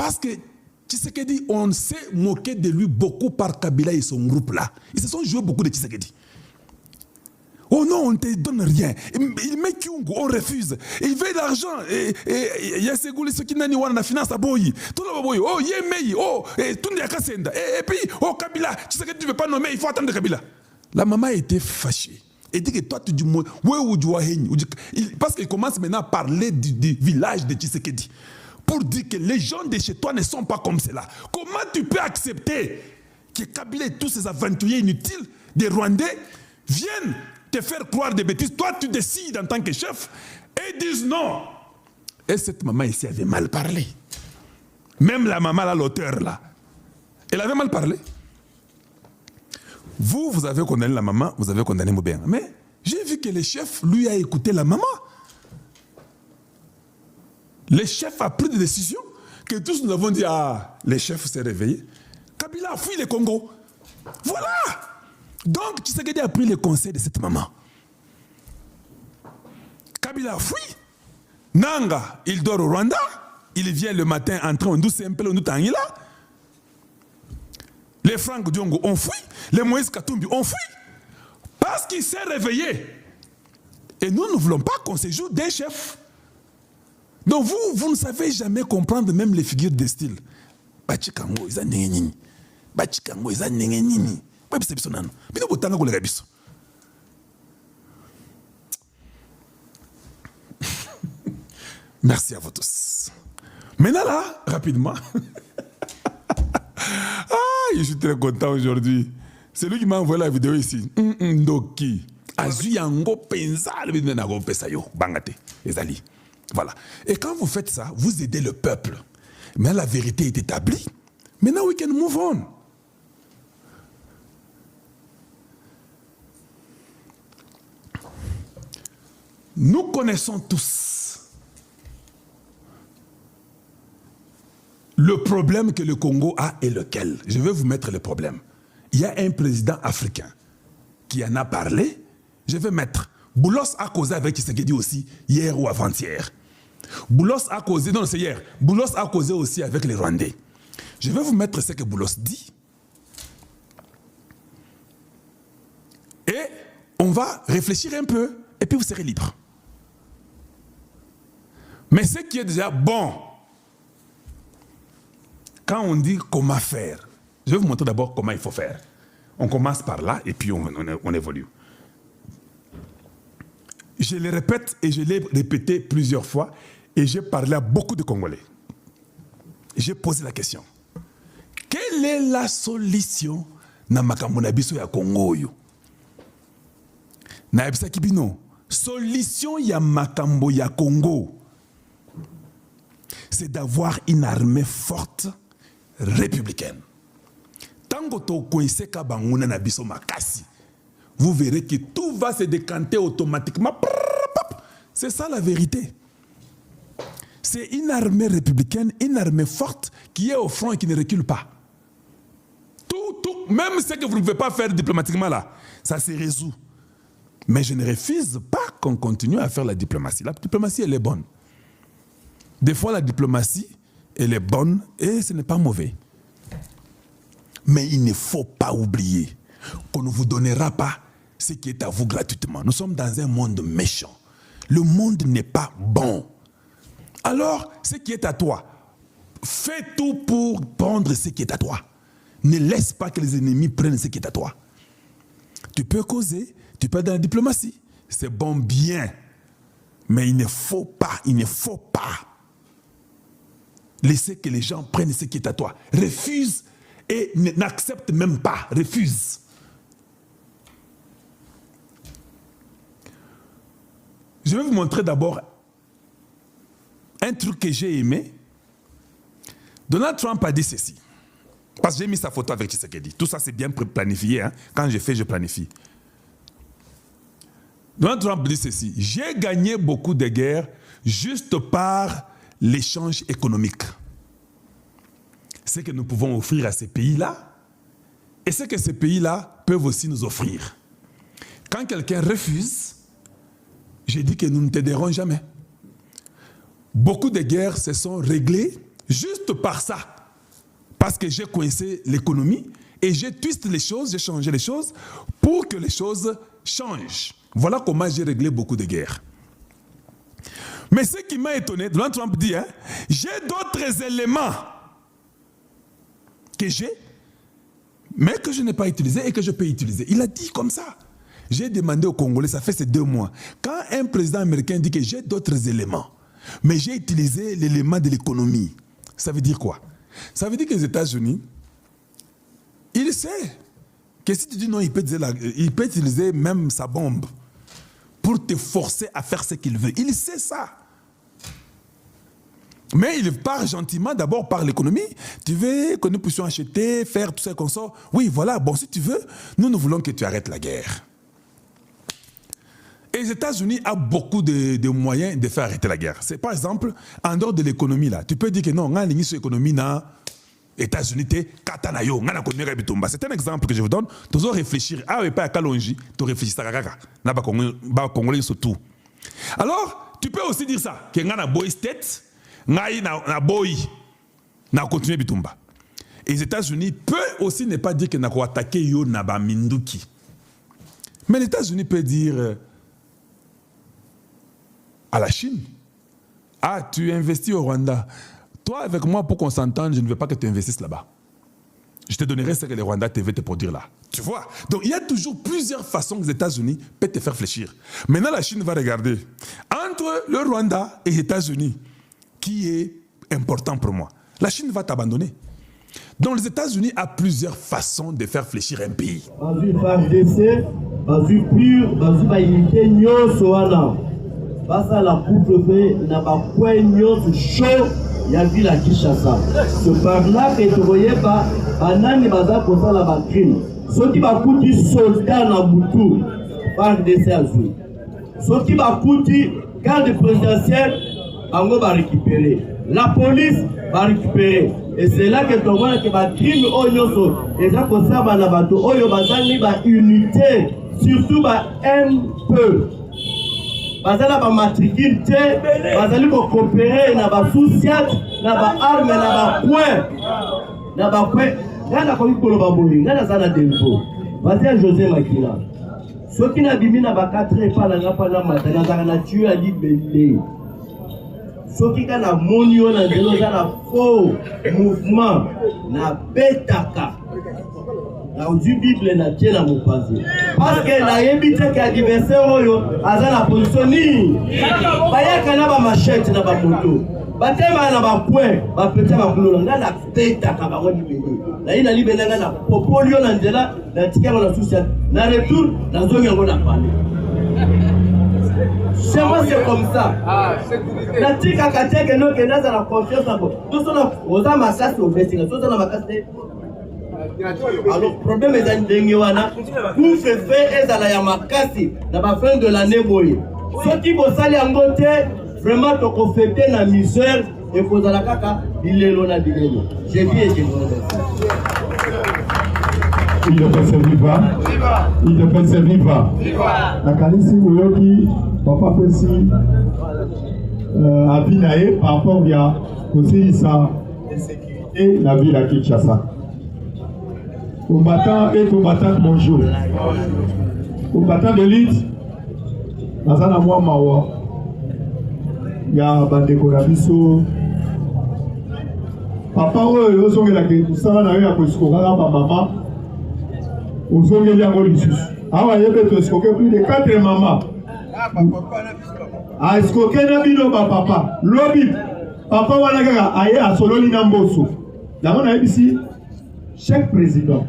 Parce que Tshisekedi, on s'est moqué de lui beaucoup par Kabila et son groupe là. Ils se sont joués beaucoup de Tshisekedi. Oh non, on ne te donne rien. Il met Kyungu, on refuse. Il veut de l'argent. Il y a ces goulis qui n'ont pas de finance à Boyi. Tout le monde, oh, Yemei, oh, tout le monde. Et puis, oh, Kabila, tu sais que tu ne veux pas nommer, il faut attendre Kabila. La maman était fâchée. Elle dit que toi, tu dis, parce qu'il commence maintenant à parler du village de Tshisekedi. Pour dire que les gens de chez toi ne sont pas comme cela. Comment tu peux accepter que Kabila et tous ces aventuriers inutiles des Rwandais viennent te faire croire des bêtises? Toi, tu décides en tant que chef et disent non. Et cette maman ici avait mal parlé. Même la maman, là, l'auteur, là, elle avait mal parlé. Vous avez condamné la maman, vous avez condamné Moubeng. Mais j'ai vu que le chef, lui, a écouté la maman. Le chef a pris des décisions que tous nous avons dit, ah, le chef s'est réveillé. Kabila a fui le Congo. Voilà. Donc, Tshisekedi a pris le conseil de cette maman. Kabila a fui. Nanga, il dort au Rwanda. Il vient le matin entrer en douce un peu le Tangila. Les Franck Diongo ont fui. Les Moïse Katumbi ont fui. Parce qu'il s'est réveillé. Et nous ne voulons pas qu'on se joue des chefs. Donc vous ne savez jamais comprendre même les figures de style. Bachikango, ils ont n'engeni. Bachikango, ils ont n'engeni. Merci à vous tous. Maintenant là, rapidement. Je suis très content aujourd'hui. C'est lui qui m'a envoyé la vidéo ici. Ndoki. Azuyango pensa le nago pesayo bangate ezali. Voilà. Et quand vous faites ça, vous aidez le peuple. Mais la vérité est établie. Maintenant, we can move on. Nous connaissons tous le problème que le Congo a est lequel. Je vais vous mettre le problème. Il y a un président africain qui en a parlé. Je vais mettre. Boulos a causé avec Tshisekedi aussi hier ou avant-hier. Boulos a causé, non c'est hier. Boulos a causé aussi avec les Rwandais. Je vais vous mettre ce que Boulos dit. Et on va réfléchir un peu et puis vous serez libre. Mais ce qui est déjà bon, quand on dit comment faire, je vais vous montrer d'abord comment il faut faire. On commence par là et puis on évolue. Je le répète et je l'ai répété plusieurs fois et j'ai parlé à beaucoup de Congolais. J'ai posé la question. Quelle est la solution na makambo na biso ya Congo yo? Na ebisa kibino. Solution ya makambo ya Congo, c'est d'avoir une armée forte républicaine. Tango to koiseka banguna na biso makasi, vous verrez que tout va se décanter automatiquement. C'est ça la vérité. C'est une armée républicaine, une armée forte qui est au front et qui ne recule pas. Tout, même ce que vous ne pouvez pas faire diplomatiquement là, ça se résout. Mais je ne refuse pas qu'on continue à faire la diplomatie. La diplomatie, elle est bonne. Des fois, la diplomatie, elle est bonne et ce n'est pas mauvais. Mais il ne faut pas oublier qu'on ne vous donnera pas ce qui est à vous gratuitement. Nous sommes dans un monde méchant. Le monde n'est pas bon. Alors, ce qui est à toi, fais tout pour prendre ce qui est à toi. Ne laisse pas que les ennemis prennent ce qui est à toi. Tu peux causer, tu peux être dans la diplomatie. C'est bon, bien. Mais il ne faut pas laisser que les gens prennent ce qui est à toi. Refuse et n'accepte même pas. Refuse. Je vais vous montrer d'abord un truc que j'ai aimé. Donald Trump a dit ceci. Parce que j'ai mis sa photo avec Tshisekedi. Tout ça, c'est bien planifié. Hein? Quand je fais, je planifie. Donald Trump dit ceci. J'ai gagné beaucoup de guerres juste par l'échange économique. Ce que nous pouvons offrir à ces pays-là et ce que ces pays-là peuvent aussi nous offrir. Quand quelqu'un refuse, j'ai dit que nous ne t'aiderons jamais. Beaucoup de guerres se sont réglées juste par ça, parce que j'ai coincé l'économie et j'ai twisté les choses, j'ai changé les choses pour que les choses changent. Voilà comment j'ai réglé beaucoup de guerres. Mais ce qui m'a étonné, Donald Trump dit, hein, j'ai d'autres éléments que j'ai, mais que je n'ai pas utilisé et que je peux utiliser. Il a dit comme ça. J'ai demandé aux Congolais, ça fait ces 2 mois, quand un président américain dit que j'ai d'autres éléments, mais j'ai utilisé l'élément de l'économie, ça veut dire quoi? Ça veut dire que les États-Unis, il sait que si tu dis non, il peut utiliser même sa bombe pour te forcer à faire ce qu'il veut. Il sait ça. Mais il part gentiment, d'abord par l'économie. Tu veux que nous puissions acheter, faire tout ça qu'on sort. Oui, voilà, bon, si tu veux, nous voulons que tu arrêtes la guerre. Et les États-Unis ont beaucoup de moyens de faire arrêter la guerre. C'est par exemple, en dehors de l'économie, là, tu peux dire que non, on a une l'économie dans les États-Unis, c'est un exemple que je vous donne. Tu dois réfléchir. Ah oui, pas à Kalonji, tu réfléchis à Congolais surtout. Alors, tu peux aussi dire ça, que on a boy state, na boy, na continuer bitumba. Et les États-Unis peuvent aussi ne pas dire que na ko attaquer yo na ba minduki. Mais les États-Unis peuvent dire à la Chine, ah, tu investis au Rwanda. Toi, avec moi, pour qu'on s'entende, je ne veux pas que tu investisses là-bas. Je te donnerai ce que les Rwandais te veulent te produire là. Tu vois? Donc, il y a toujours plusieurs façons que les États-Unis peuvent te faire fléchir. Maintenant, la Chine va regarder. Entre le Rwanda et les États-Unis, qui est important pour moi? La Chine va t'abandonner. Donc, les États-Unis ont plusieurs façons de faire fléchir un pays. Basa la couvre-feu n'a pas poignon chaud ya ville à Kinshasa. Ce par là que tu voyais pas banani baza pour ça la batterie. Ceux qui va coûter soldats na Butu par des azul. Ceux qui va coûter garde présidentielle on va récupérer. La police va récupérer. Et c'est là que tu vois que ba crime oyoso et ça comme ça na bato oyo bazali ba unité surtout ba un peu. Bazala ba matricule te, bazali ko coopérer na ba sous-siat, na ba arme, na ba point. Ngana ko mikolo ba boyi, ngana zana dempo. Bazia José Makila. Soki na bimi na ba 4 epa na ngapa na matana zaka na tuer ali bende. Soki kana monio na zelo zana faux mouvement na betaka. La Bible na tiena mopazi. Parce que la yebite que adversaire oyo aza na position ni. Bayaka na ba machette na ba moto. Batema na ba point, ba pete ba kulola ngala peta ka ba ngoni bende. Na ina libelanga na popolio na nzela na tika na social. Na retour na zongi ngo na pale. C'est comme ça. Na tika kateke no ke naza na confiance ngo. Tout ça oza masasi au vesting. Tout ça na makasi. Alors, le problème est dans le fait ezala ya makasi na ba fin de l'année boye. Ceux qui vont salir en côté, vraiment to ko fêter na misère et kozala kaka bilelo na bilelo. J'ai dit et je vous remercie. Il ne peut servir pas. Il ne peut servir pas. La Kalisi Moyoki, papa Pessi, Abinae, par rapport à aussi sa sécurité, la ville à Kinshasa. Combattant et combattant, bonjour. Combattant de l'île, Nazana Mwa Mawa, il y a Bandeko Rabiso. Papa, vous avez la question, vous avez la question, maman. Vous avez la question. Ah, vous avez plus de 4 mamans. Ah, est-ce que vous avez papa? Lobby. Papa, vous avez à Sololi Namboso. D'abord, on a ici. Chaque président,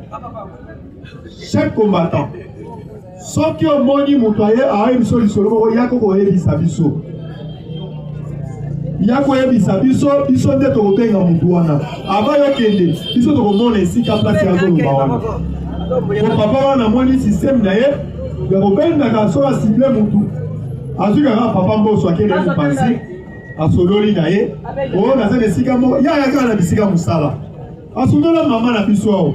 chaque combattant, sauf que au monde motoyer a une solution, il y a quoi bisabiso. Il y a quoi bisabiso, ils sont des côtés dans Moutouana. Avant de kende, ils sont au monde ici qui a placé à Zolubawana. Mon papa a un système d'ailleurs, il y a aucun nagaso à cibler Moutou. Azuka papa mbo soit qu'il est passé à Sololi d'ailleurs. On a des sigamo, il y a un bisika musala. Asundala maman na biso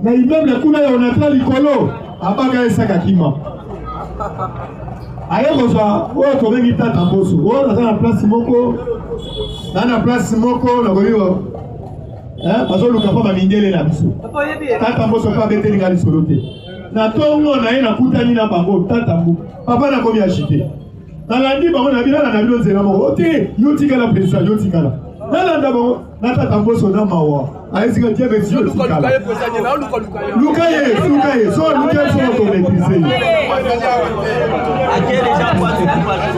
na immeuble kuna ya onatra likolo abaka esaka kima aye kozwa oyo tobengi tata mboso oyo naza na place moko na place moko na koyiwa bazoluka mpo bamindele na biso tata mboso mpo abetelinga lisolo te na ntongo na ye nakutani na bango tata mbo papa nakomi agite nalandi bango na bilala na bino nzela moko ote yo tikala président yo tikala nalanda bango na tata mboso na mawa ayesika tie beti yo tikala luka ye so luka so to maîtriser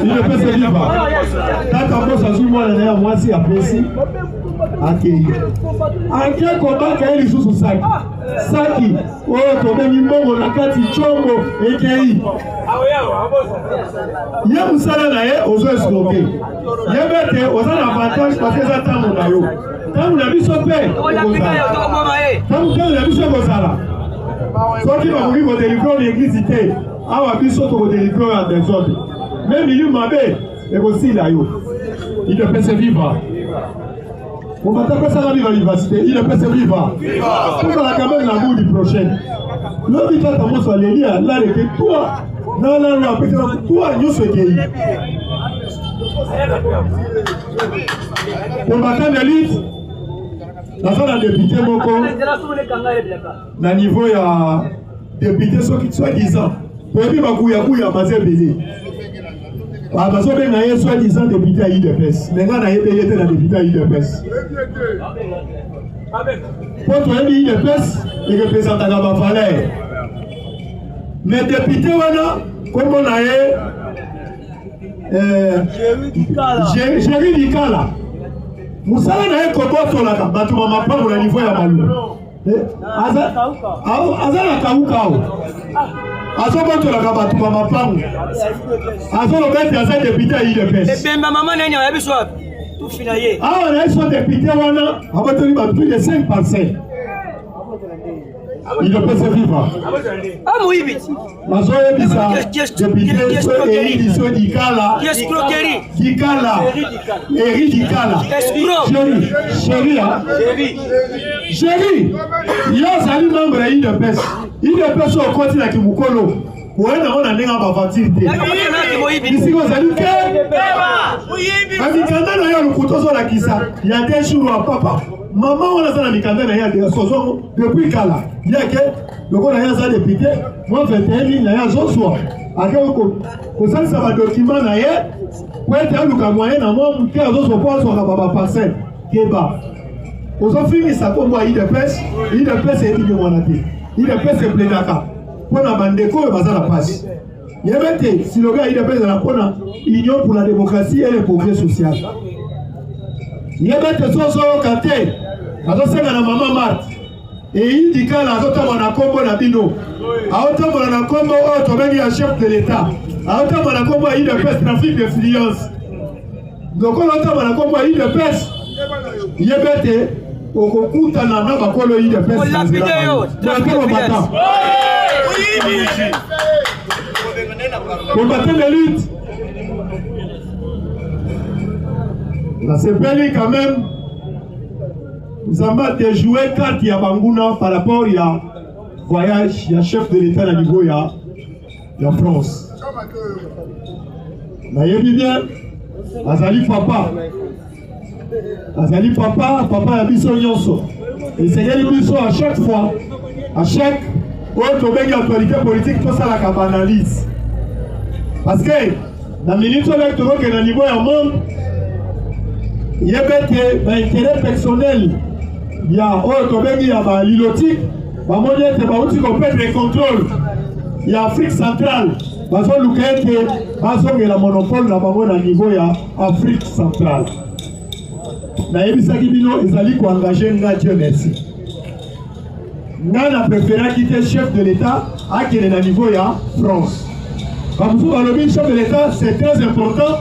il ne peut se vivre tata mboso azwi mwana na ya mwasi apesi akei ake kobaka ye lisusu saki oyo tobengi mbongo na kati chongo ekei ye mosala na ye ozo escroke ye bete oza na avantage parce eza ntango na yo ntango na biso mpe ntango na biso ekozala soki bakoki kodelivre na eglise te awa biso tokodelivre ya desordre me milieu mabe ekosila yo il ne peut se vivre. On va taper ça à l'université, il ne peut se vivre. Pour la caméra la boue du prochain. Le vita tamo soit les liens, là les toi, non, peut-être toi, nous ce qui est. Combattant d'élite, la zone a député Moko, na niveau ya député soi-disant. Pour lui, ma couille a basé baiser. Parce que nous avons soi-disant député à IDPS. Nous avons été député à IDPS. Pour toi, IDPS, il représente la valeur. Mais député, comme on a Jérémy Dikala, nous savons que nous avons fait un niveau de Malou. Azana Kaukao. Azoboto la kabatu mama pangu. Azolobete aza député à IDPS. Et maman nani ya biso tout finaye. Ah on a son député wana abatoni ba plus de 5 parcelles. Il ne peut se vivre. Ah moyibi. Mazoye bisa député so Eri so Dikala. Escroquerie. Dikala. Eri Dikala. Chéri. Yo sali membre ya IDPS. IDPS au côté la Kimukolo. Ouais, on a n'enga ba facilité. Ici vous allez que Amikanda na ya lukutozo la kisa. Il y a des jours à papa. Maman on a ça na mikanda na ya de sozo depuis kala. Il y a que le ko na ya ça député, moi fait un na ya zoso. Akeko ko ça ça va document na ya. Pour être luka moyen na moi muke zoso kwa so ka baba parcelle. Keba. Ozofini sa kombo IDPS est dit mwana te. IDPS est plénaka. Pour la bandeko et bazar la passe. Yebete, si le gars IDPS est la pona, Union pour la démocratie et le progrès social. Yebete soso kate, azosenga na maman Marthe. Et il dit qu'à la zota mwana kombo na bino. Aota mwana kombo o tobengi ya chef de l'État. Aota mwana kombo IDPS trafic d'influence. Donc on aota mwana kombo IDPS. Yebete okokuta na bakolo IDPS. La vidéo. Combattant de lutte. La CPL quand même. Nous avons déjoué 4 Yabanguna par rapport à voyage, il y a chef de l'État à niveau de France. Vous voyez bien, Azali Papa a biso nyonso. Et c'est qu'il biso à chaque fois, à chaque autre actualité politique, tout ça la analyse. Parce que dans les minutes électorales que dans le niveau du monde, il y a un intérêt personnel. Il y a un lilotique, il y a un contrôle. Il y a Afrique centrale. Il y a un monopole dans le niveau de l'Afrique centrale. Nayebi Sakibino ezali ko engager nga Dieu merci. Nga na préféré quitter chef de l'État à qui est na niveau ya France. Comme vous le chef de l'État c'est très important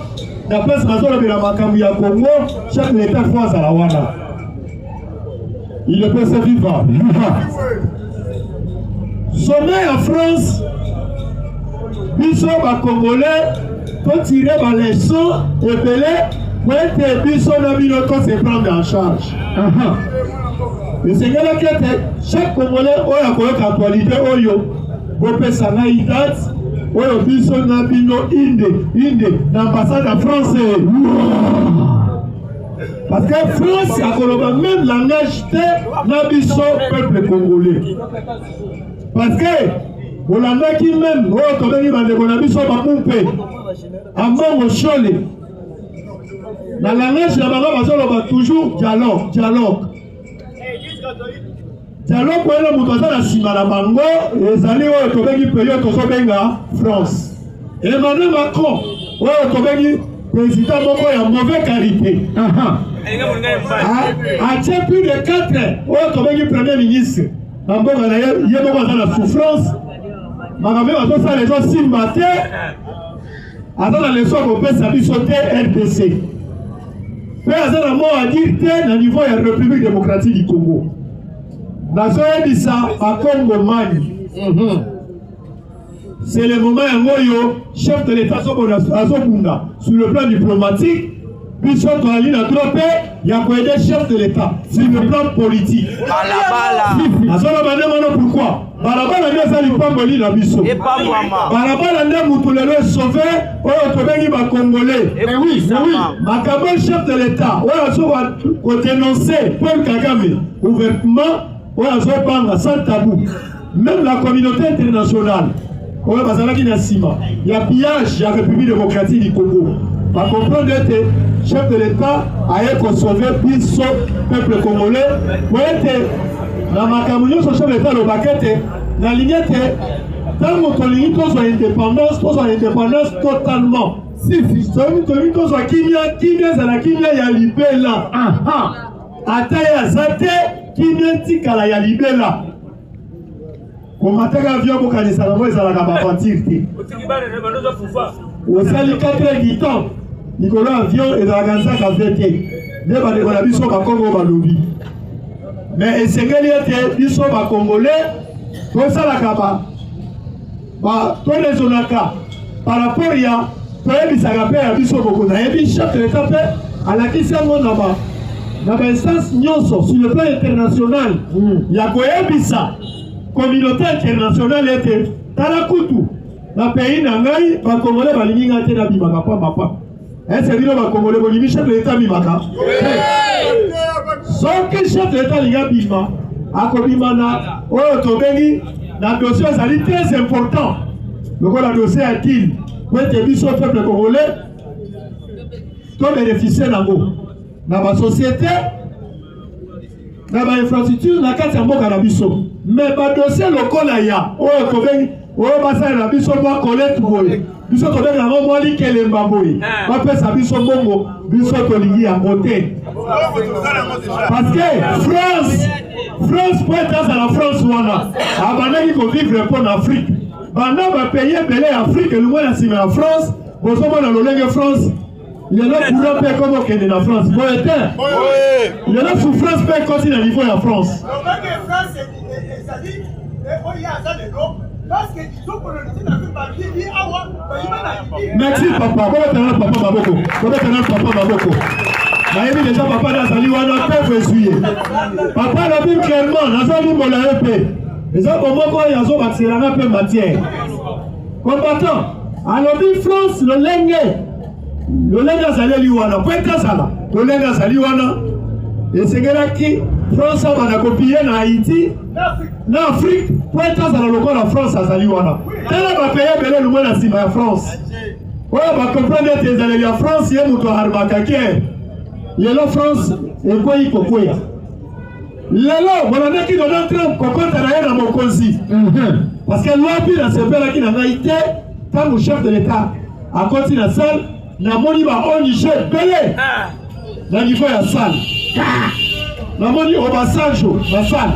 d'après ce que la makambu ya Congo chef de l'État France à la wana. Il ne peut se vivre. Sommet en France biso ba Congolais pour tirer ba leçon et belé. Pour être biso na bino ko se prendre en charge. Le Seigneur a dit chaque Congolais oya ko actualité oyo bopesa na date oyo biso na bino inde l'ambassade de France. Parce que France a le même langage de na biso peuple congolais. Parce que Olanda qui même oyo tobengi bandeko na biso bamumpe ambongo shole na langage na bango bazoloba toujours dialogue wana moto aza na nsima na bango ezali oyo tobengi période tozobenga France. Emmanuel Macron oyo tobengi président moko ya mauvaise qualité atie plus de 4 oyo tobengi premier ministre na mboka na ye moko aza na souffrance makambo bazosala ezosimba te aza na leso kopesa biso te RDC mpe aza na mot à dire te na niveau ya République démocratique du Congo. Nazoyebisa bakongomani c'est le moment yango chef de l'État azobunda sur le plan diplomatique biso toali na trope ya koaider chef de l'État sur le plan politique. Azoloba nde mono pourquoi balabala nde eza lipamboli na biso balabala nde mutu lelo esauve oyo tobengi bakongolais. Makambo chef de l'État oyo azoba kodénonce Paul Kagame ouvertement oyo azobanga sans tabou même la communauté internationale oyo bazalaki na nsima ya pillage ya République démocratique du Congo bakomprendre ete chef de l'État aye kosauve biso peuple congolais po ete na makambo nyonso chef de l'État alobaki ete nalingi ete ntango tolingi tozwa indépendance totalement soki tolingi tozwa kimia ezala kimia ya libela ata ye aza te kimia ntikala ya libela komataka avion bokanisa nango ezalaka baventure te osali 4 du temps likolo avion ezalaka nzaka ve te nde bandeko na biso bakongo balobi mais esengeli ete biso bakongolais tosalaka tolezonaka par rapport ya toyebisaka mpe ya biso boko nayebi chef de l'État mpe alakisi yango na bainstance nyonso sur le plan international ya koyebisa communauté internationale ete tala kutu na pays na ngai bakongolais balingi ngai te nabimaka pamba ese bino bakongolais bolingi chef de l'État bimaka soki chef de l'État alingi abima akobima na oyo tobengi na dossier ezali très important lokola dossier ya kili po ete biso peuple congolais tobénéficie nango na basociété na bainfrastructure na kati ya mboka na biso mais badossier lokola ya oyo tobengi oyo basala na biso mwa collecte boye biso tobengi yango mwa likelemba boye bapesa biso mbongo biso tolingi yango te parce que France po ete azala France wana abandaki kovivre mpo na Afrique banda bapays ebele ya Afrique elongwe na nsima ya France bozomona lolenge France lelo courant mpe komokende na France boye te lelo souffrance mpe ekoti na niveau ya France. Merci papa, bobetana papa maboko nayebi déjà papa nazali wana peuvent essuyer papa alobi clairement nazolimbola ye mpe eza bomoko oyo azobakiselanga mpe matière combattant alobi France lolenge azali wana po ete azala lolenge azali wana esengelaki France abanda kopie na Haïti na Afrique po ete azala lokola France azali wana tala bapays ebele elongwe na nsima ya France oyo bakomprendre ete ezaleli ya France ye moto aharmakaki lelo France ekweyi kokweya lelo bolandaki Donald Trump kokota na ye na mokonzi parce que lobi nasepelaki na ngai te ntango chef de l'État akoti na salle namoni baONG ebele na niveau ya salle namoni Obasanjo na salle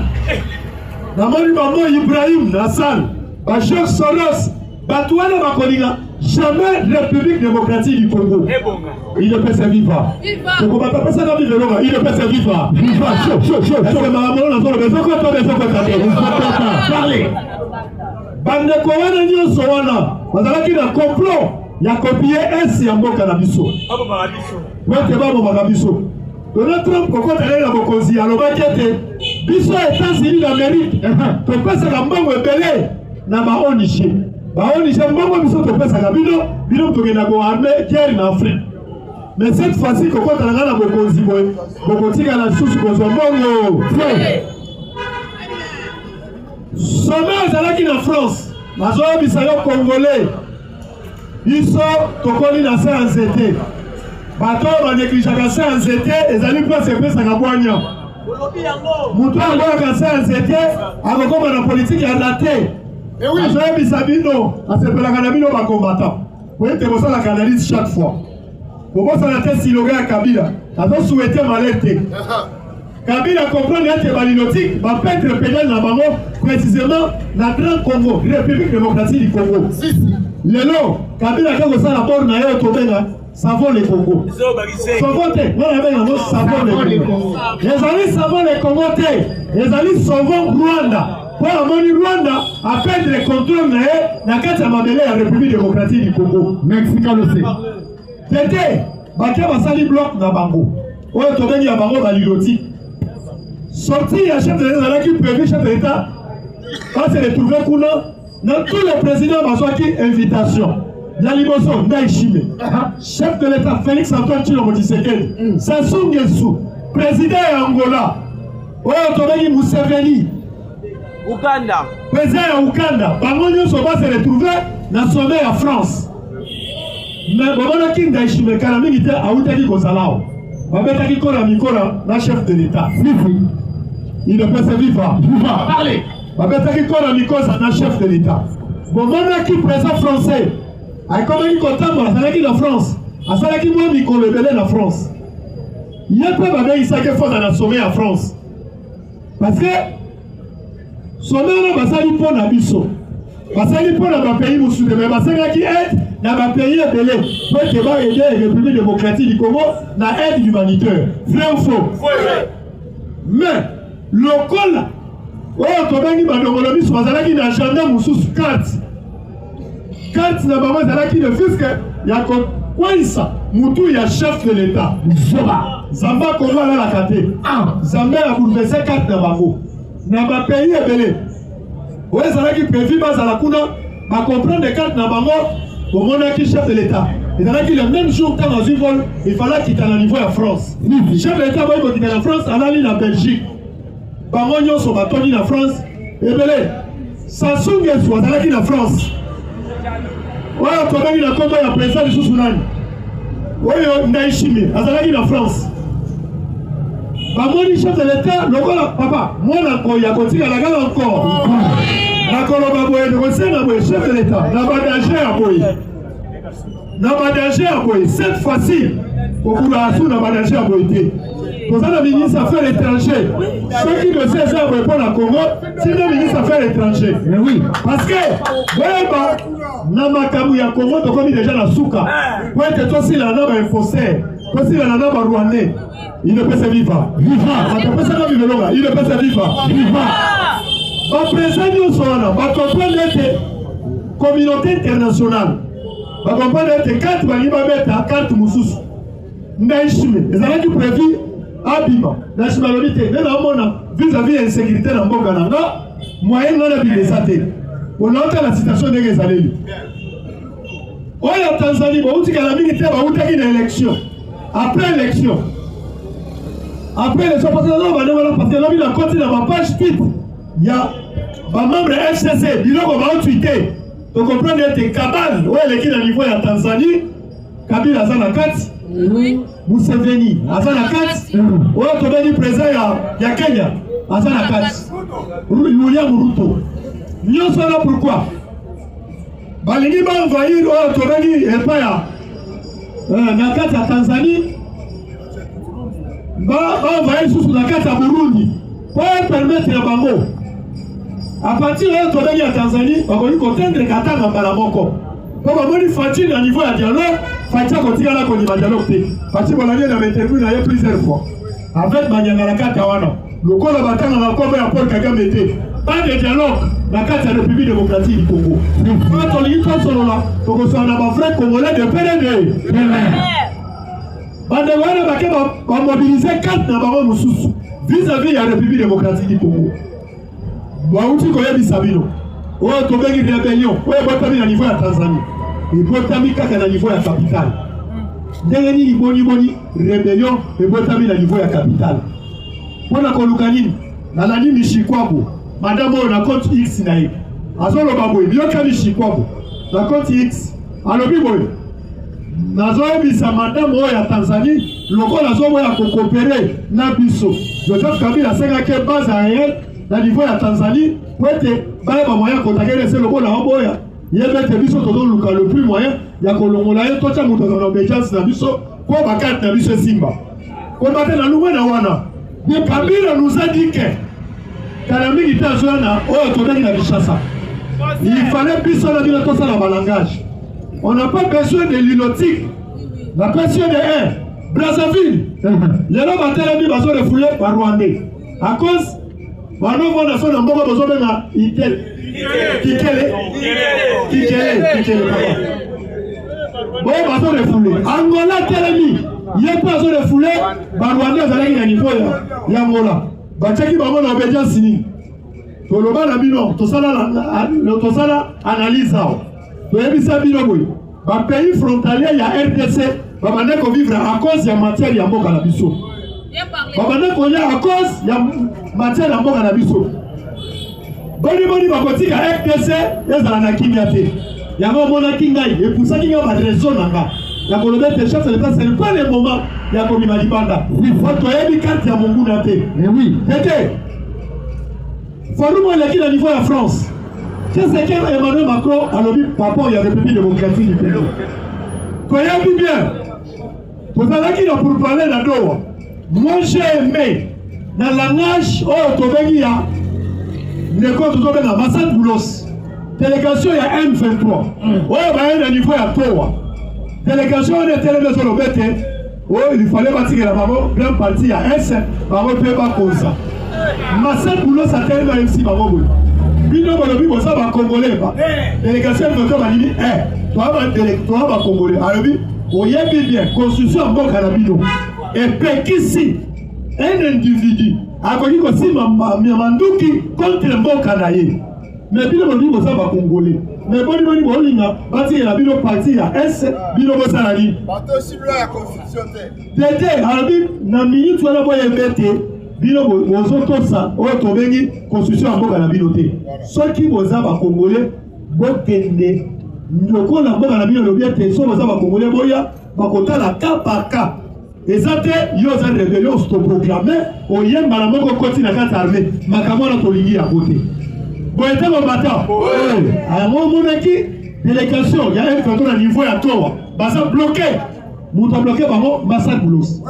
namoni Mo Ibrahim na salle George Soros bato wana bakolinga jamais République démocratique du Congo. Il ne peut se vivre. Il ne peut se vivre. Est-ce que Maramon a parlé? Bandeko wana nyonso wana bazalaki na complot ya copier esi ya mboka na biso. Wete babo magabiso. Donald Trump kokota na bokonzi alobaki ete biso États-Unis d'Amérique topesa mbongo ebele na baONG Baoni j'aime biso to pesa ka bino to gena ko armée guerre en Afrique. Mais cette fois-ci ko kota na bokonzi boy bokotika na susu ko zombongo. Sommet ezalaki na France. Nazoya bisayo congolais. Biso tokoli na se en zete. Bato ba négligaka se en zete ezali place pesa ka bwanya. Mutu angolaka se en zete akokoma na politique ya daté. Et oui, j'ai mis Sabino, à ce Pelaganabino va combattre. Vous êtes pour ça la canalise chaque fois. Pour ça la tête si l'on a Kabila, a donc souhaité m'alerter. Kabila comprend que balinotique va perdre pénal dans Bango, précisément dans le Grand Congo, République démocratique du Congo. Le long, Kabila a fait ça la porte n'a pas tombé là, savon les Congo. Savon te, moi la même savon les Congo. Les amis savon les Congo te, les amis savon Rwanda. Pour amoni Rwanda a perdre le contrôle na kati ya mabele ya République démocratique du Congo. Mexicain le sait. Tete, bakia basali bloc na bango. Oyo tobengi ya bango baliloti. Sorti ya chef de l'État qui prévu chef de l'État va se retrouver kuna na tous les présidents bazwaki invitation. Ya liboso Ndayishimiye. Chef de l'État Félix Antoine Tshilombo Tshisekedi. Sassou Nguesso, président ya Angola. Oyo tobengi Museveni. Uganda. Président ya Uganda, bango nyonso va se retrouver na sommet ya France. Mais bomona ki Ndayishimiye kala mingi te autaki kozalao. Babetaki kona mikora na chef de l'État. Il ne peut se vivre. Parlez. Babetaki kona mikosa na chef de l'État. Bomona ki président français. Ay komaki kotamba asalaki na France. Asalaki mwa mikolo ebele na France. Yepe babeyisaki foza na sommet ya France. Parce que sommet basali mpo na biso basali mpo na bapays mosusu mais basengaki aide na bapays ebele po ete baede République démocratique du Congo na aide humanitaire vrai ou faux mais lokola oyo tobengi bandongolo biso bazalaki na agenda mosusu carte na bango ezalaki le fiske ya kokweyisa mutu ya chef de l'État Zamba Congo alalaka te Zamba ya bouleverse carte na bango na ba pays ebele oyo ezalaki prévu bazala kuna bakomprendre carte na bango omonaki chef de l'État ezalaki le même jour ntango azwi vol il fallait quitter na niveau ya France chef de l'État boyi kokita na France alali na Belgique bango nyonso batoni na France ebele Sassou Nguesso azalaki na France oyo tobengi na kombo ya président lisusu nani oyo Ndayishimiye azalaki na France. Bamoni chef de l'État, lokola papa, mwana ko ya kotika la gala encore. Na koloba boye de kosena boye chef de l'État, na badanger ya boye. Na badanger ya boye cette fois-ci, okula asu na badanger ya boye te. Pour ça le ministre affaires étrangères. Ceux qui ne savent pas répondre à Congo, c'est le ministre affaires étrangères. Mais oui, parce que voilà, na makamu ya Congo to komi déjà na suka. Pour être toi si la naba un faussaire, toi si la naba rwandais. Il ne peut se vivre. Il ne peut se vivre. Il ne peut se vivre. Ma présence va comprendre que communauté internationale va comprendre que quand on va mettre à carte Moussous, Ndayishimiye, les années qui prévu Abima, nationalité, vis-à-vis de l'insécurité dans le Canada, moyen de la vie des athées. On a la situation des Résalés. On est en Tanzanie, on dit que la militaire va oublier une élection. Après l'élection, après les opposants, parce que l'homme a continué dans ma page tweet. Il y a un membre de FCC, il va tweeter. Donc on prend des cabales, où elle est dans le niveau de Tanzanie, Kabila Azanakat, Museveni Azanakat, où on a dit président il y a Kenya Azanakat, William Ruto. Nous sommes là pourquoi? Balingi va envahir, où on a dit Nakat à Tanzanie. Va envoyer sous la carte à Burundi pour permettre à Bango. À partir de là, on a Tanzanie, on va contendre les Qatar dans Balamoko. Pour avoir Fatih à niveau de dialogue, Fatih continue à la dialogue. Fatih on a dit dans l'interview plusieurs fois. Avec Manyangalaka Tawana, le corps de bataille dans la Congo à Paul Kagame était. Pas de dialogue dans la carte de la République démocratique du Congo. Quand on dit comme ça, donc on s'en a pas frère congolais de PDD. Bandewara va mobiliser 4 nabaron moussus vis-à-vis de la République démocratique du Congo. Bouaouti Koyebi Sabino. oyo tobengi rébellion oyo ebotami na niveau ya Tanzanie ebotami kaka na niveau ya capitale ndenge nini boni rébellion ebotami na niveau ya capitale mpona koluka nini nalandi Mishikwabo madame oyo na compte X na ye azoloba boye biyokani Mishikwabo na compte X alobi boye nazoyebisa madame oyo ya Tanzanie lokola azoboya kokopere na biso Joseph Kabila asengaki base aérienne na niveau ya Tanzanie po ete bayeba moyen kotakelese lokola oboya yebete biso tozoluka le plus moyen ya kolongola ye totya moto azala obédience na biso po bakarte na biso esimba kombate na lungwe na wana de Kabila nous a dit que kala mingi te azoya na oyo tobengi na Kinshasa il fallait biso na bino tosala balangage. On n'a pas besoin de l'îlotique. La pression de air. Brazzaville. Les gens ont été refoulés par Rwandais. À cause, Kikele. Bon, ils sont refoulés. Angola, Telemi. Il n'y a pas de refoulés. Rwandais, ils ont un niveau. Il y a Angola. Bachaki, ils ont obédience. Toloba na bino, tosala analyse. Les pays frontaliers, il y a RDC, ils vont vivre à cause de la matière de la biso. Ils vont à cause de la matière de la biso. Boni bakoti ka RDC, ils ont la kimia. Il y a un kingai, et pour ça qu'il y a une raison. Il y a un chef de l'État, ce n'est pas le moment. Il y a un Malibanda. Il faut que tu aies carte à mon goût. Mais oui. Il faut que tu aies au niveau de la France. C'est ce qu'Emmanuel Macron a dit par rapport à la République démocratique du Congo. Voyez bien, vous allez qui pour parler là-dedans. Moi j'ai aimé dans la langage Tobengia, l'école de Tobenga, Massad Boulos. Délégation il y a M23. Ouais, bah, il niveau à Towa. Délégation on était là sur le BT. Oh, il fallait bâtir la maman, grand parti à S, maman peut pas comme ça. Massad Boulos a tellement réussi maman. Bino balobi boza ba congolais ba délégation de toi balini toi ba congolais alobi oyebi bien constitution mboka na bino et pekisi un individu akoki kosima manduki contre mboka na ye mais bino balobi boza ba congolais mais boni bolinga bati la bino parti ya S bino boza na li bato sibla ya constitution te dede alobi na minute wala boye bete bino bozotosa oyo tobengi constitution ya mboka na bino te soki boza bakongole bokende lokola mboka na bino lobi ete so boza bakongole boya bakotala ka par ka eza te yo oza rebellion ostoproclame oyemba na moko koti na kati armée makambo wana tolingi yango te boye te bobata yango omonaki délégation ya M23 na niveau ya towa baza bloqué moto bloqué bango Massad Boulos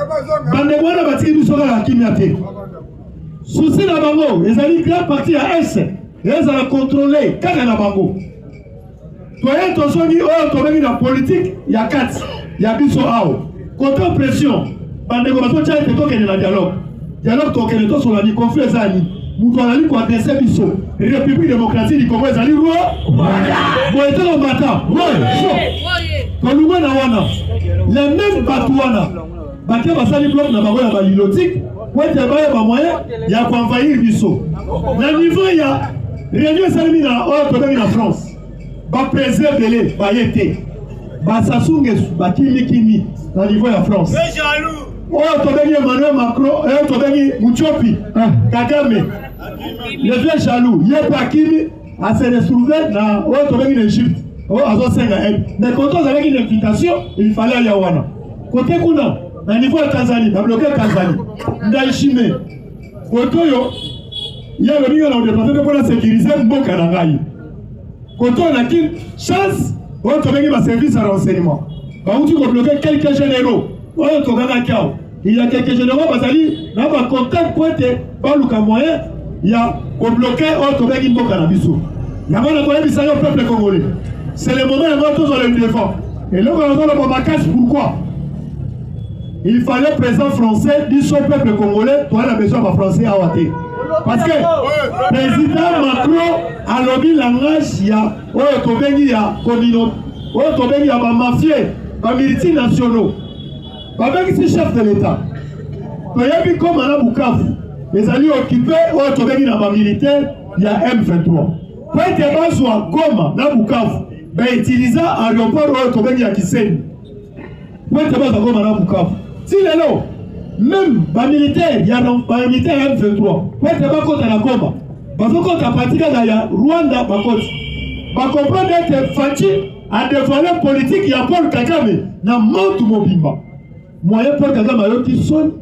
bande mwana batiki biso kaka kimia te souci na bango ezali grand parti ya S ezala contrôlé kaka na bango toye tozongi oyo tobengi na politique ya kati ya biso awo contre pression bandeko bazotya ete tokende na dialogue tokende tosolani conflit ezali moto azali koadresse biso république démocratique du Congo ezali Rwanda boye te lobata tolunga na wana les mêmes bato wana bakia basali bloc na bango ya balilotique po ete bayeba moyen ya koenvahir biso na niveau ya réunion esalemi na oyo tobengi na France baprésident ebele baye te basasungesu bakimikimi na niveau ya France oyo tobengi Emmanuel Macron oyo tobengi Muchopi Kagame le vieux jaloux ye pe akimi ase retrouve na oyo tobengi na Egypte oyo azosenga aide mais quand on avait une invitation il fallait aller wana côté kuna na niveau ya Tanzanie babloqué Tanzanie Ndayishimiye côté oyo ya le binga na département pour la sécuriser mboka na ngai côté on a qu'une chance oyo tobengi ba service à renseignement bauti ko bloquer quelques généraux oyo tokaka kiao il y a quelques généraux bazali na ba contact pour être baluka moyen ya ko bloquer oyo tobengi mboka na biso ya bana ko yebisa yo peuple congolais. C'est le moment où tous on le défend. Et là, on a le casse pourquoi il fallait président français dire au peuple congolais, toi, la besoin de français à Ouaté. Parce que le président Macron a lobby langage, il y a il y a communauté, il y a mafieux, les militaires nationaux, les chefs de l'État. Il y a vu comme à la Bukavu, les alliés occupés, il y a militaires, il y a M23. pour être basé à Goma, na Bukavu, ben utiliser aéroport ou autobus à Kiseni. Pour être basé à Goma, na Bukavu. Si les lots, même les militaires, il y a des militaires M23. Pour être basé contre la Goma, parce que à partir de là, Rwanda, va comprendre être fatigué à dévoiler politique, il y a Paul Kagame, na Mount Mobimba. Moyen Paul Kagame a qui sonne,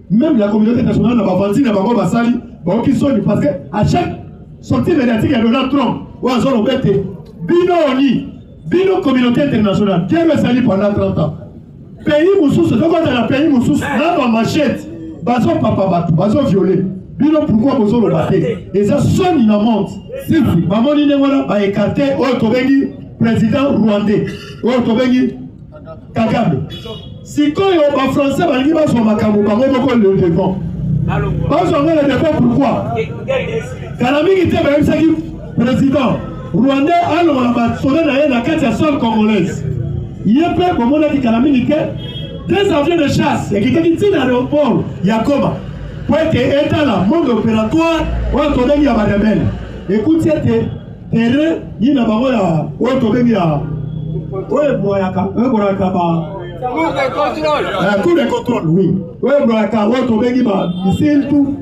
même la communauté nationale n'a pas vendu, n'a pas basali, qui sonne, parce que à chaque sortie médiatique, il y a Donald Trump, ou à zone obète, bino oni, bino communauté internationale, qui a sali pendant 30 ans. Pays Moussous, c'est quoi dans le pays Moussous, là, dans machette, baso papa batou, baso violé. Bino pourquoi vous le battez? Et ça sonne une amende. Si maman dit voilà, va écarter Otobengi, président rwandais, Otobengi Kagame. Si quand il y a un français, il va sur ma caméra, il va le devant. Pas sur le devant, pourquoi? Kalami qui était président rwandais, alors on va sonner la carte à sol congolaise. Il y a peu comme on a dit Kalami qui était des avions de chasse et qui était dans l'aéroport, Yakoma. Pour être état là, monde opératoire, on a tourné à Madamel. Écoute, c'était terrain, il n'y a pas de on a tourné à. Oui, Broyaka, coup de contrôle, oui. Oui, Broyaka, on a tourné à missile, tout.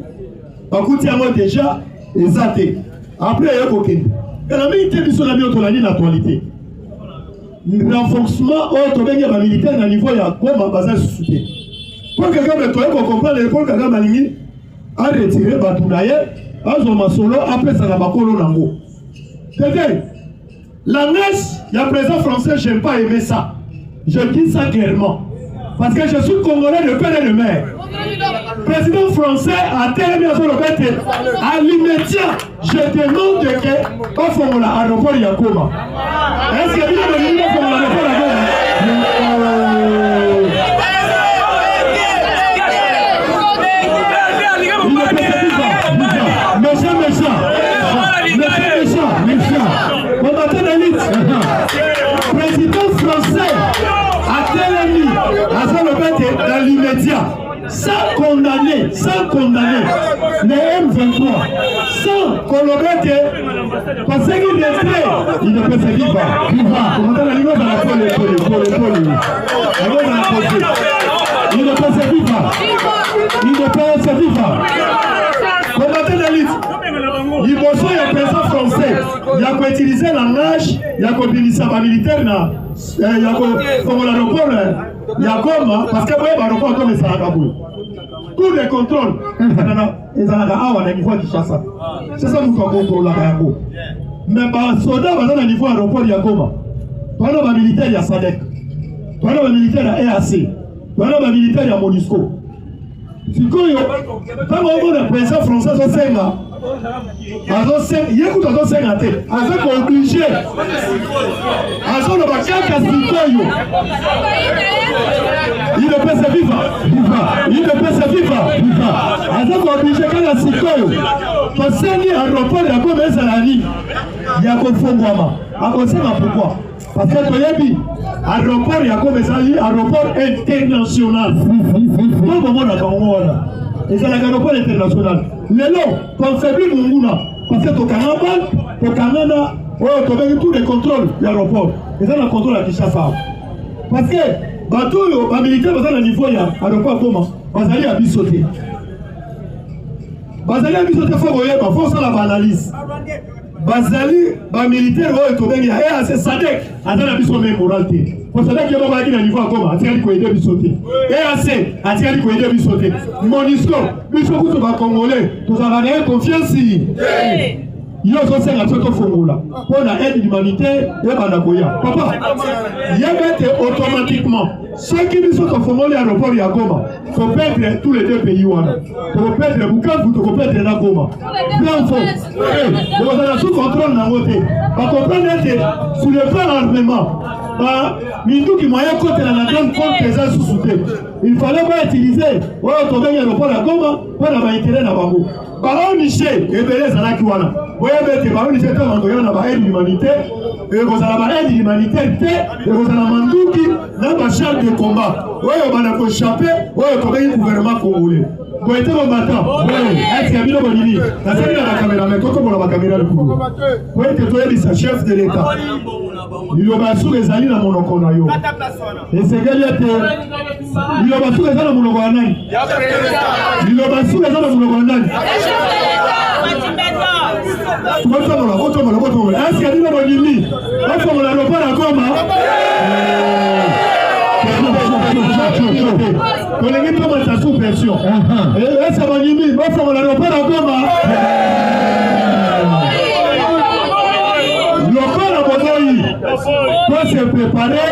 Écoute, il y a déjà exaté. Après, il y a coquin. Et la militaire qui sont la mienne, on a dit l'actualité. Renforcement, on a tourné à militaire à niveau, il y a quoi, ma base soutien. Pour que quelqu'un me comprenne, Paul Kagame a retiré Batounaye, a solo après ça n'a pas collé nango. C'est-à-dire, la neige, il y a président français, je n'ai pas aimé ça. Je dis ça clairement. Parce que je suis congolais de père et de mère. Président français a tellement sur le bête à l'immédiat, je demande que pas faire l'aéroport Yakoma. Est-ce que vous avez dit que faire l'aéroport Yakoma? Président français a tellement mis dans l'immédiat, sans condamner les M23, sans qu'on le mette, parce qu'il est prêt, il ne peut se vivre. Il ne peut se vivre. Combattant l'élite. Il y a un président français, il y a qu'à utiliser le langage, il y a qu'à utiliser la militaire, il y a qu'à l'aéroport, il y a comme, parce que l'aéroport comme ça a tout le contrôle, ils ont un niveau de chasse. C'est ça que nous contrôlons là. Mais les soldats, ils ont un niveau d'aéroport, il y a comme. Pendant les militaires, il y a SADC. Pendant les militaires, il y a EAC. Pendant les militaires, il y a MONUSCO. Si quand le président français a fait ça, il y a beaucoup de choses à faire. Ils sont obligés. Ils sont il ne peut se vivre. Il ne peut se vivre. Ils sont obligés quand la Sikoyo. Quand c'est l'aéroport, il y a comme un ligne. Il y a comme Fongwama. Pourquoi? Parce que l'aéroport, il y a comme un aéroport international. Et c'est l'aéroport international. Les lots, quand c'est plus Munguna, parce que au Canada, on a tous les contrôles de l'aéroport. Et ça, le contrôle à Kinshasa. Parce que, les militaires, ils ont un niveau, il y a un aéroport comment? Ils allaient à Bissoté. Ils allaient à Bissoté, il faut faire la analyse. Bazali, les militaires, il y a SADC, ils ont une moralité. Pour cela qu'il y a un niveau à Goma, il y a un Bissoté. EAC, il y a un Bissoté. MONUSCO, Bissoté, les Congolais, nous avons confiance. Il y a aussi un autre Fongola. Pour l'aide humanitaire, il y a un Nagoya. Papa, il y a automatiquement. Ceux qui sont au Fongola, l'aéroport, il y a Goma. Il faut perdre tous les deux pays. Il faut perdre le Bukavu, il faut perdre la Goma. Bien faux. Vous avez sous contrôle dans votre côté. Vous comprenez que sur le plan armement, Mindou qui moyen côté dans la grande compte présence sous soutien. Il fallait pas utiliser l'aéroport à Goma pour avoir intérêt dans Bango. Baron Michel, et Belé Zalaki Wana. Vous voyez, Baron Michel, on a une aide humanitaire, et vous avez une aide humanitaire, et vous avez un mandouki, dans ma charge de combat. Vous voyez, on a échappé, vous voyez, comme un gouvernement congolais. Boete combattant. Est-ce qu'il y a bien bon idée? La série dans la caméra, mais quand on a la caméra le coup. Boete toi est chef de l'État. Il a sous les alliés dans mon okonayo. Et c'est quel était? Il a sous les alliés dans mon okonayo. Il a sous les alliés dans mon okonayo. Est-ce qu'il y a bien bon idée? Est-ce qu'on a le pas la coma? On est pas mal sous pression. Et ça va dire, moi, ça va pas encore. Le corps a besoin doit se préparer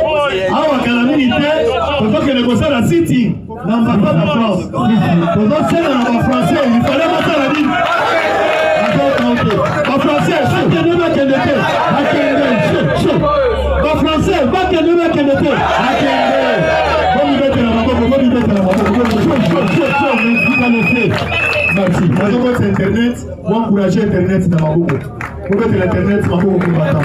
à la militaire pour que négocier la City dans l'ambassade de France. Pour que c'est dans le français, il fallait passer la ligne. En français, chaque deux mecs qui étaient. En français, va que deux mecs qui étaient. Merci. Moi, je Internet, moi, encourager Internet dans ma boucle. Vous mettez l'Internet dans ma boucle combattant.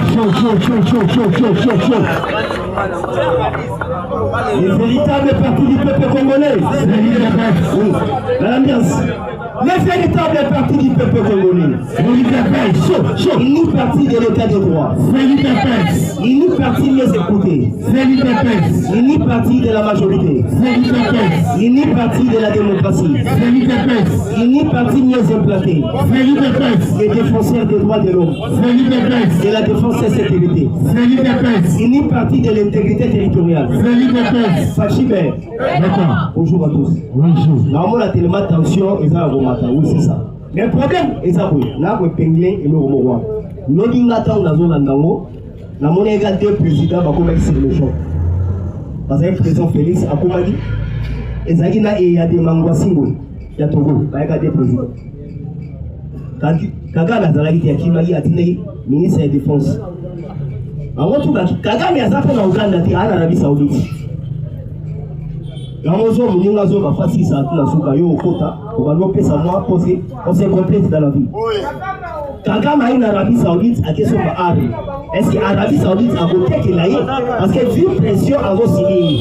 Les véritables partis du peuple congolais. Oui, l'ambiance. Les véritables partis du peuple congolais. Il nous partit de l'état de droit. Il nous partit mieux écouter. Il nous partit de la majorité. Il nous partit de la démocratie. Il nous partit mieux implanté. Les défenseurs des droits de l'homme. De la défense et sécurité. Il nous partit de l'intégrité territoriale. Fachibé. Bonjour à tous. Normalement, la tellement tension, ils ont matin. Oui, c'est ça. Mais le problème, c'est ça. Là, on pingler et le roi. Nous disons que dans la zone d'Andango, la monnaie égale deux présidents va sur le champ. Parce que le président Félix a dit, et ça, il y a des manguasingo, il y a Togo, il y a des présidents. Kagame Azalaki a dit, ministre de la Défense. Avant tout, Kagame a fait en Ouganda, en Arabie Saoudite. Ramozo Moungazo va faire 6 ans dans Soukayo au Kota, on va l'opérer sa moi, on s'est complète dans la vie. Kagame a une Arabie Saoudite à question de Est-ce que l'Arabie Saoudite a voté qu'il a eu? Parce que vu pression à vos signes.